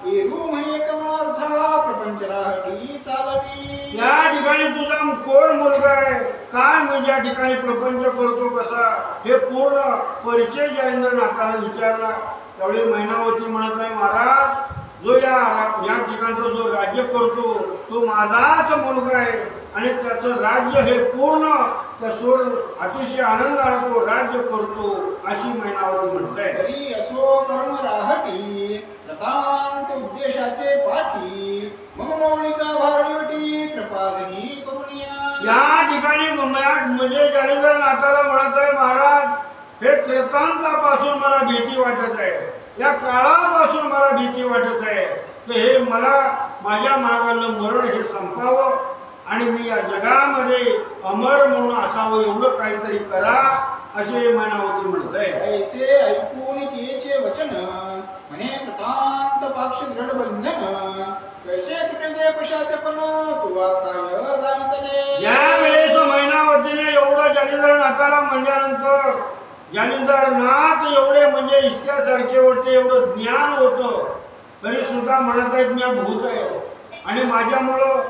एरू म्हणे कमनार्था प्रपंच राहटी चालवी. या ठिकाणी तुझा कोण मुलगा आहे, काय म्हणजे या ठिकाणी प्रपंच करतो कसा हे पूर्ण परिचय जालिंदरनाथाला विचारला. त्यावेळी मैनावती म्हणत आहे महाराज जो या ठिकाणचा जो राज्य करतो तो माझाच मुलगा आहे आणि त्याचं राज्य हे पूर्ण त्या अतिशय आनंदाने तो राज्य करतो अशी मैनावती म्हणते. तरी असो कर्म राहटी प्रतांत उद्देशाचे पाठी मग मौळीचा भारवटी कृपाजनी करुणिया. या ठिकाणी म्हणजे जालिंदरनाथाला म्हणत आहे महाराज हे कृतांतापासून मला भीती वाटत आहे, या काळापासून मला भीती वाटत आहे, तर हे मला माझ्या मागालं मरण हे संपावं आणि मी या जगामध्ये अमर म्हणून असावं एवढं काहीतरी करा असे मैनावती म्हणत आहे. ऐसे ऐकून तिचे वचन म्हणे कृतांत पाक्ष दृढ बंधन कैसे तुटे पशाचे पण तुवा कार्य जाणतले. ज्या वेळेस मैनावतीने एवढं जालिंदरनाथाला म्हणल्यानंतर जालिंदरनाथ एवढे म्हणजे इष्टासारखे होते, एवढं ज्ञान होतं तरी सुद्धा म्हणत आहेत मी भूत आहे आणि माझ्यामुळं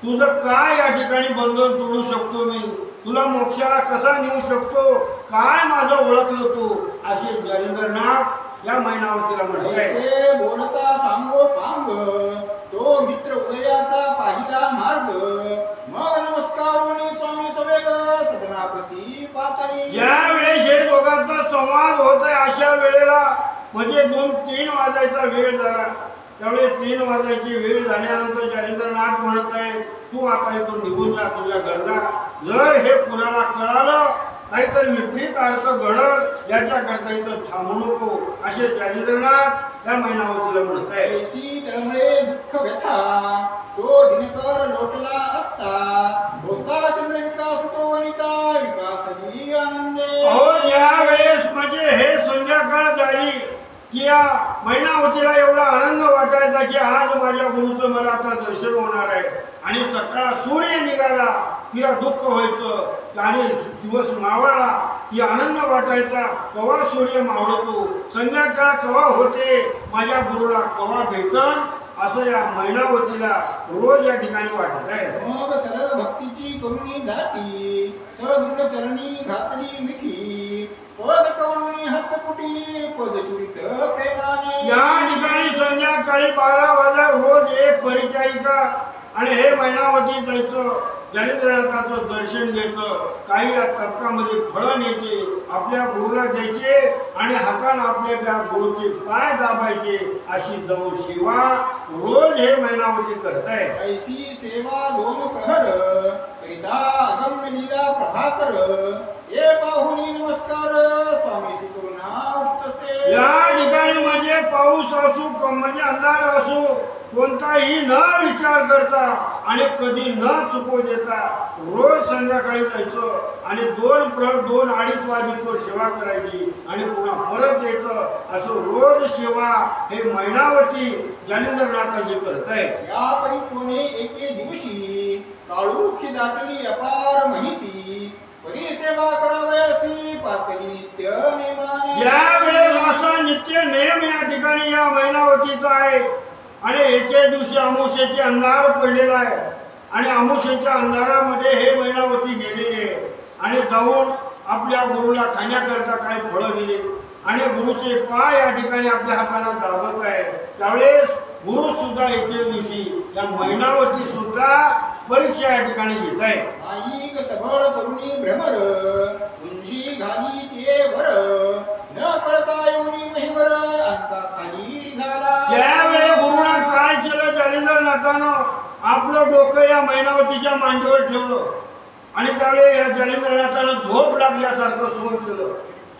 तुझं काय या ठिकाणी बंधन तोडू शकतो, मी तुला मोक्षाला कसा नेऊ शकतो, काय माझं ओळखलं तू असे जालिंदरनाथ या मैनावतीला म्हणत आहे. ऐसे बोलता सांगो पांग तो मित्र उदयाचा पाहिला मार्ग मग नमस्कारोनी स्वामी सवेग सदनाप्रती पातळी. ज्या वेळेस हे दोघांचा संवाद होत आहे अशा वेळेला म्हणजे 2-3 वाजायचा वेळ झाला त्यावेळेस 3 वाजायची वेळ झाल्यानंतर जालिंदरनाथ म्हणत आहे तू आता इथून निघून जा तुझ्या घरला. जर हे कुणाला कळालं काहीतरी विपरीत अर्थ घडल याच्याकरता इथं थांबू नको असे जालिंदरनाथ या मैनावतीला म्हणत आहे. ऐसी तळमळे दुःख व्यथा तो दिनकर लोटला असता होता चंद्र विकास तो वनिता विकासली आनंदे. अहो यावेळेस म्हणजे हे संध्याकाळ झाली की या मैनावतीला एवढा आनंद वाटायचा की आज माझ्या गुरुचं मला आता दर्शन होणार आहे. आणि सकाळ सूर्य निघाला तिला दुःख व्हायचं आणि दिवस मावळला की आनंद वाटायचा. कवा सूर्य मावळतो संध्याकाळ कवा होते माझ्या गुरुला कवा भेटन असं या मैनावतीला रोज या ठिकाणी वाटत आहे. मग सरळ भक्तीची करुणी दाटी सदृढ चरणी घातली मिठी पद कवळुनी हस्तपुटी पद चुरित प्रेमाने. या ठिकाणी संध्याकाळी 12 वाजता रोज एक परिचारिका आणि हे मैनावती जायचं जालिंदरनाथाचं दर्शन घ्यायचं. काही या तर्कामध्ये फळं न्यायचे आपल्या गुरुला द्यायचे आणि हाताने आपल्या त्या गुरुचे पाय दाबायचे. अशी जवळ सेवा रोज हे मैनावती करत आहे. ऐसी सेवा 2 प्रहर करिता अगम्य लीला प्रभाकर हे पाहुनी नमस्कार स्वामी श्रीगुरुना उठतसे. या ठिकाणी म्हणजे पाऊस असू म्हणजे अंधार असू कोणताही न विचार करता आणि कधी न चुकू देता रोज संध्याकाळी जायचं आणि 2 प्रहर 2-2.5 वाजेपर्यंत सेवा करायची आणि पुन्हा परत यायचं. असं रोज सेवा हे मैनावती जालिंदरनाथाची करत आहे. या परी कोणी एके दिवशी काळूखी दाटली अपार महिसी परी सेवा करावयासी पातळी नित्य नेमाने. यावेळेस असा नित्य नेम या ठिकाणी या मैनावतीचा आहे. आणि एके दिवशी अमावस्येचे अंधार पडलेला आहे आणि अमावस्येच्या अंधारामध्ये हे मैनावती गेलेली आहे आणि जाऊन आपल्या गुरुला खाण्याकरता काही फळं दिले आणि गुरुचे पाय या ठिकाणी आपल्या हाताने दाबत आहे. त्यावेळेस गुरु सुद्धा एके दिवशी या मैनावती सुद्धा परीक्षा या ठिकाणी घेत आहे. माईक सबळ करुणी भ्रमर उंची घाली ते वर न कळता येऊनी महिवर अंका खाली निघाला. त्यावेळी गुरुने काय केलं जालिंदरनाथानं आपलं डोकं या मैनावतीच्या मांडीवर ठेवलं आणि त्यावेळी या जालिंदरनाथानं झोप लागल्यासारखं सोंग केलं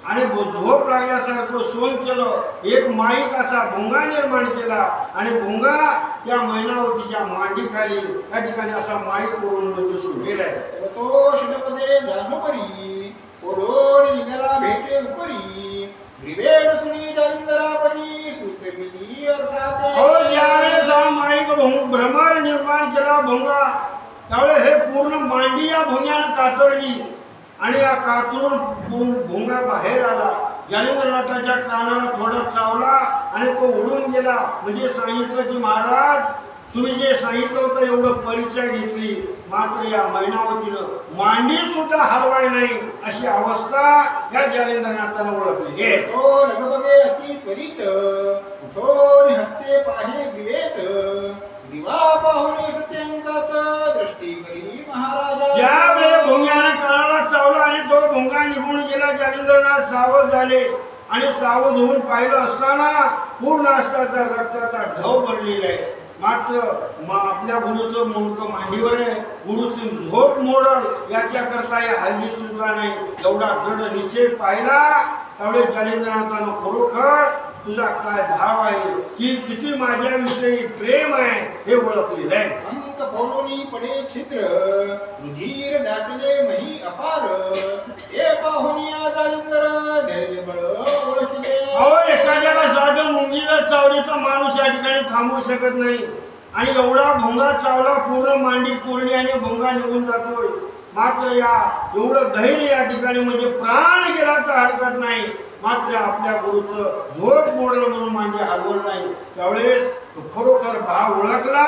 आणि झोप लागल्यासारखं सोंग केलं. एक माईक असा भुंगा निर्माण केला आणि भुंगा त्या मैनावतीच्या मांडीखाली या ठिकाणी असा माईक करून म्हणजे सोडलेला आहे. तो षडपदे जानोपरी ओढून निघाला भेटे उपरी विवेट सुनी जालिंदरापरी सुचविली अर्थात. हो ज्यावेळेस हा माईक भ्रमर निर्माण केला भुंगा त्यावेळेस हे पूर्ण मांडी या भुंग्यानं कातरली आणि या कातरून भुंगा बाहेर आला. जालिंदरनाथाच्या कानाला थोडा चावला आणि तो उडून गेला. म्हणजे सांगितलं की महाराज तुम्ही जे सांगितलं होतं एवढं परीक्षा घेतली मात्र या मैनावतीनं मांडी सुद्धा हलवाय नाही अशी अवस्था या जालिंदरनाथानं ओळखली आहे. तो लगबगे अति त्वरित उठोन हस्ते पाहे विवेत दिवा पाहुणे सत्यंकात दृष्टी करी महाराजा. ज्यावेळी भुंग्यानं कानाला चावला आणि तो भुंगा निघून गेला जालिंदरनाथ सावध झाले आणि सावध होऊन पाहिलं असताना पूर्ण असताचा रक्ताचा ढव भरलेला आहे. मात्र आपल्या गुरुचं मुंडकं मांडीवर आहे. गुरुची झोप मोडल याच्याकरता या हल्ली सुद्धा नाही. एवढा दृढ निश्चय पाहिला त्यावेळेस जालिंदरनाथानं खरोखर तुझा काय भाव आहे की किती माझ्याविषयी प्रेम आहे हे ओळखलेलं आहे. अंक फोडोनी पडे छिद्र रुधिर दाटले मही अपार हे पाहुनिया जालिंदर धैर्य बळ ओळखले. अहो एखाद्याला साधं मुंगी जर चावली तर माणूस या ठिकाणी थांबवू शकत नाही आणि एवढा भुंगा चावला पूर्ण मांडी कोरली आणि भुंगा निघून जातोय. मात्र या एवढं धैर्य या ठिकाणी म्हणजे प्राण गेला तर हरकत नाही मात्र आपल्या गुरुचं झोप मोडलं म्हणून मांडी हलवलं नाही. त्यावेळेस खरोखर भाव ओळखला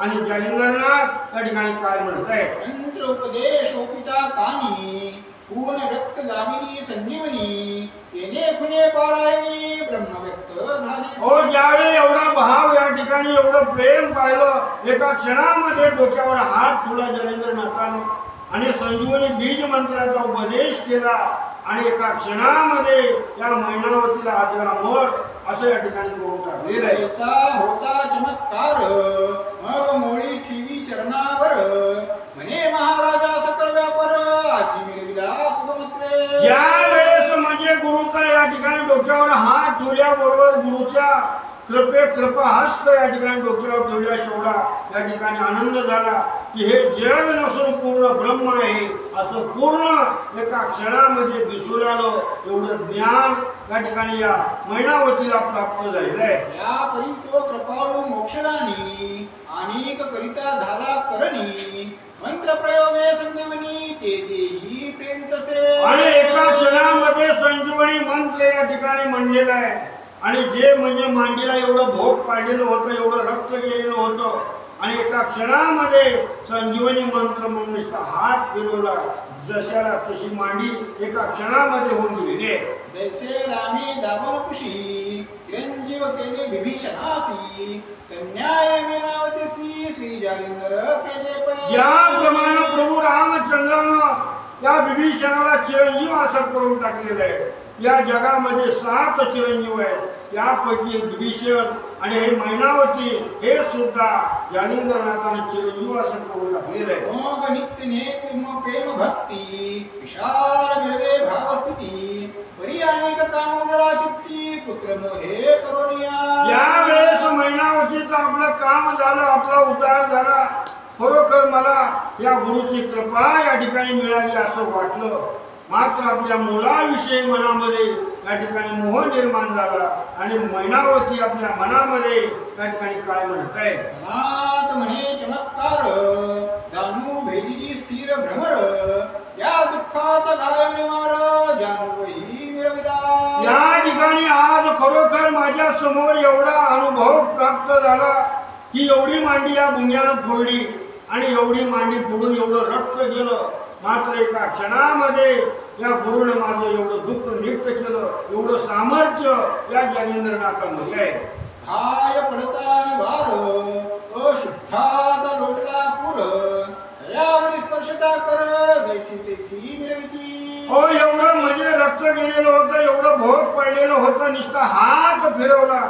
आणि जालिंदरनाथ त्या ठिकाणी काय म्हणत आहे. मंत्र उपदेश ओपिता कानी पूर्ण व्यक्त दामिनी संजीवनी तेने खुने पारायणी ब्रह्म व्यक्त झाली. हो ज्यावेळी एवढा भाव या ठिकाणी एवढं प्रेम पाहिलं एका क्षणामध्ये डोक्यावर हात ठेवला जालिंदरनाथानं आणि संजीवनी बीज मंत्राचा उपदेश केला आणि एका क्षणामध्ये या मैनावतीला अजरामर असं या ठिकाणी करून टाकलेलं आहे. ऐसा होता चमत्कार मग मोळी ठेवी चरणावर म्हणे महाराजा सकळ व्यापार आजी मिरविला सुगमत्रे. ज्या वेळेस म्हणजे गुरुचा या ठिकाणी डोक्यावर हात ठेवल्याबरोबर गुरुच्या कृपा हस्त या ठिकाणी डोक्यावर ठेवल्या शेवडा या ठिकाणी आनंद झाला की हे जग नसून पूर्ण ब्रह्म आहे असं पूर्ण एका क्षणामध्ये दिसून आलं. एवढं ज्ञान या ठिकाणी या मैनावतीला प्राप्त झालेलं आहे. या परी तो कृपाळू मोक्षदानी अनेक करिता झाला करणी मंत्र प्रयोगे संजीवनी ते देही प्रेरितसे. आणि एका क्षणामध्ये संजीवनी मंत्र या ठिकाणी म्हणलेला आहे. आणि जे म्हणजे मांडीला एवढं भोग पाडलेलं होतं, एवढं रक्त गेलेलं होतं आणि एका क्षणामध्ये संजीवनी मंत्र म्हणून नुसता हात फिरवला जशाला तशी मांडी एका क्षणामध्ये होऊन गेली. जैसे रामे दावन कुशी चिरंजीव केले विभीषणासी कन्याय मेनावतीसी श्री जालिंदर केले पै. ज्याप्रमाणे प्रभू रामचंद्रानं या विभीषणाला चिरंजीव असं करून टाकलेलं आहे. या जगामध्ये 7 चिरंजीव आहेत. त्यापैकी विभीषण आणि हे मैनावती हे सुद्धा जालिंद्रनाथाने चिरंजीव असं करून टाकलेलं आहे. मग नित्य नेत्र प्रेम भक्ती विशाल मिरवे भावस्थिती परी अनेक कामोदरा चित्ती पुत्र मोहे करोनिया. ज्या वेळेस मैनावतीचं आपलं काम झालं, आपला उद्धार झाला, खरोखर मला या गुरुची कृपा या ठिकाणी मिळाली असं वाटलं. मात्र आपल्या मुलाविषयी मनामध्ये या ठिकाणी मोह निर्माण झाला आणि मैनावती आपल्या मनामध्ये या ठिकाणी काय म्हणत आहे. मनात म्हणे चमत्कार जाणू भेदिली स्थिर भ्रमर त्या दुःखाचा गाय निवार जाणू वही मिळविला. या ठिकाणी आज खरोखर माझ्या समोर एवढा अनुभव प्राप्त झाला की एवढी मांडी या भुंग्यानं फोडली आणि एवढी मांडी फोडून एवढं रक्त गेलं. मात्र एका क्षणामध्ये या गुरुने माझं एवढं दुःख निक्त केलं. एवढं सामर्थ्य या जालिंद्रनाथामध्ये आहे. घाय पडता निवार अशुद्धाचा लोटला पूर यावरी स्पर्शता कर जैसी तेसी मिरविती. हो एवढं म्हणजे रक्त गेलेलं होतं, एवढं भोग पडलेलं होतं, नुसता हात फिरवला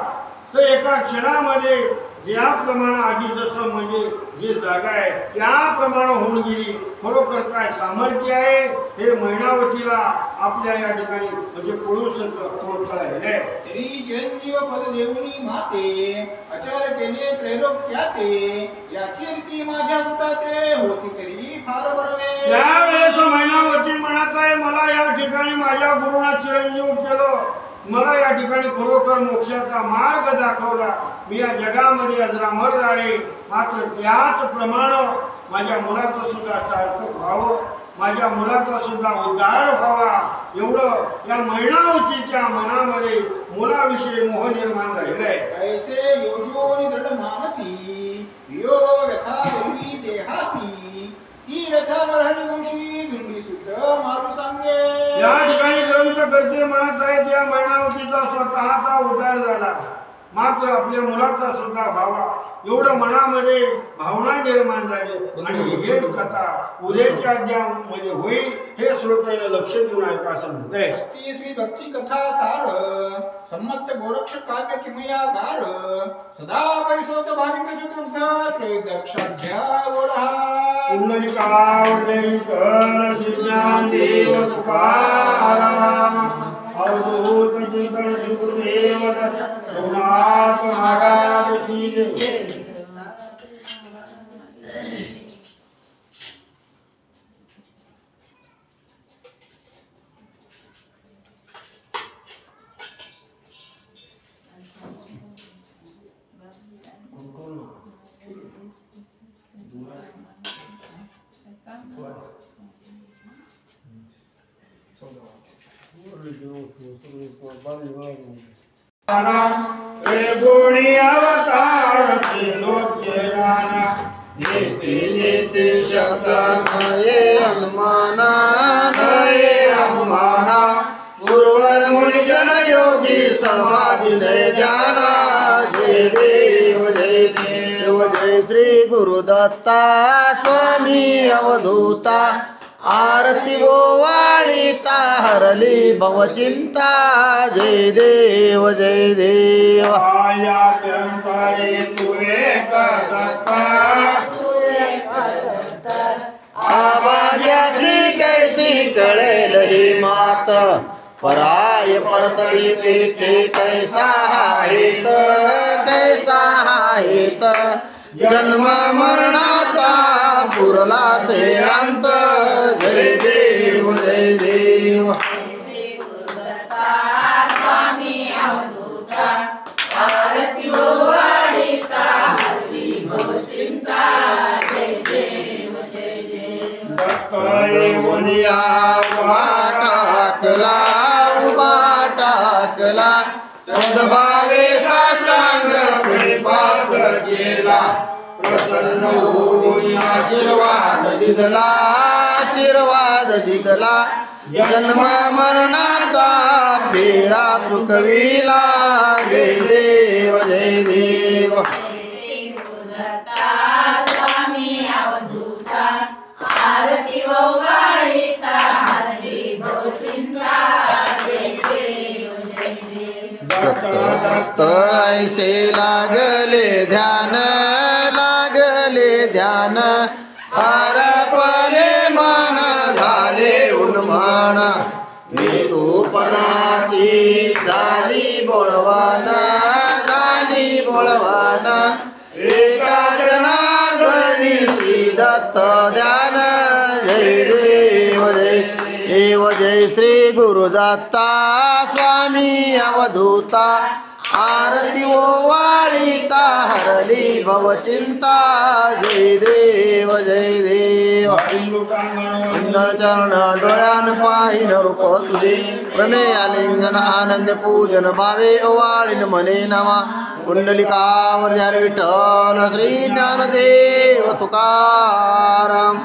तर एका क्षणामध्ये ज्याप्रमाणे आधी जसं म्हणजे जी जागा आहे त्याप्रमाणे होऊन गेली. खरोखर काय सामर्थ्य आहे हे मैनावतीला आपल्या या ठिकाणी म्हणजे पोहोचलेलं आहे. तरी चिरंजीव पद देऊनी माते अचल केले त्रैलोक्याते याची रीती माझ्या सुताते होती तरी फार बरवे. त्यावेळेस मैनावती म्हणत आहे मला या ठिकाणी माझ्या गुरुना चिरंजीव केलं, मला या ठिकाणी खरोखर मोक्षाचा मार्ग दाखवला, मी या जगामध्ये अजरामर झाले. मात्र त्याच प्रमाणे माझ्या मुलाचं सुद्धा सार्थक व्हावं, माझ्या मुलाचा सुद्धा उद्धार व्हावा एवढं या मैनावतीच्या मनामध्ये मुलाविषयी मोह निर्माण झालेला आहे. ऐसे योजोनी दृढ मानसी योग व्यथा गौरी देहासी ती व्यथा नरहरी वंशी धुंडी सुद्ध मारू सांगे. या ठिकाणी ग्रंथकर्ते म्हणत आहेत या मैनावतीचा स्वतःचा उद्धार झाला, मात्र आपल्या मुलाचा सुद्धा व्हावा एवढं मनामध्ये भावना निर्माण झाली. आणि हे कथा उद्याच्या अध्यायामध्ये होईल हे श्रोत्याला लक्ष देऊन ऐका असं म्हणतंय. 35वी भक्ती कथा सार सम्मत गोरक्ष काव्य किमयागार सदा परिसोत भाविक चतुर्थ त्रयोदशाध्याय गोडहा. पुंडलिकावडे विठ्ठल श्रीज्ञान देव तुकाराम अवधूत चिंतन सुखदेव रघुनाथ महाराज की जय. गोणी अवतार नीति शब्द नये अनुमाना गुरुवर मुनिजन योगी समाधि ने ध्याना. जय देव जय श्री गुरुदत्ता स्वामी अवधूता आरती ओवाळीता हरली भवचिंता जय देव जय देव आभाग्यासी कैसी कळेल ही मात पराय परतली ते कैसा हेत कैसा हेत जन्म मरणाचा पुरला से अंत जय देव जय देव उभा टाकला सद्भावे साष्टांग प्रेमात गेला प्रसन्न होऊन आशीर्वाद दिदला जन्म मरणाचा फेरा चुकविला जय देव जय देव ऐसे लागले ध्यान हरपले मन झाले उन्माण मृत्यूपणाची झाली बोळवान एका जनार्दनी श्री दत्त ध्यान जय देव जय देव जय श्री गुरुदत्ता स्वामी अवधूता आरती ओवाळीता हरली भवचिंता जय देव जय देव चरण डोळ्यान पाहिन रूप तुझे प्रमेय लिंगन आनंद पूजन भावे ओवाळीन मने नामा कुंडलिकावर झाले विठ्ठल श्री ज्ञानदेव तुकाराम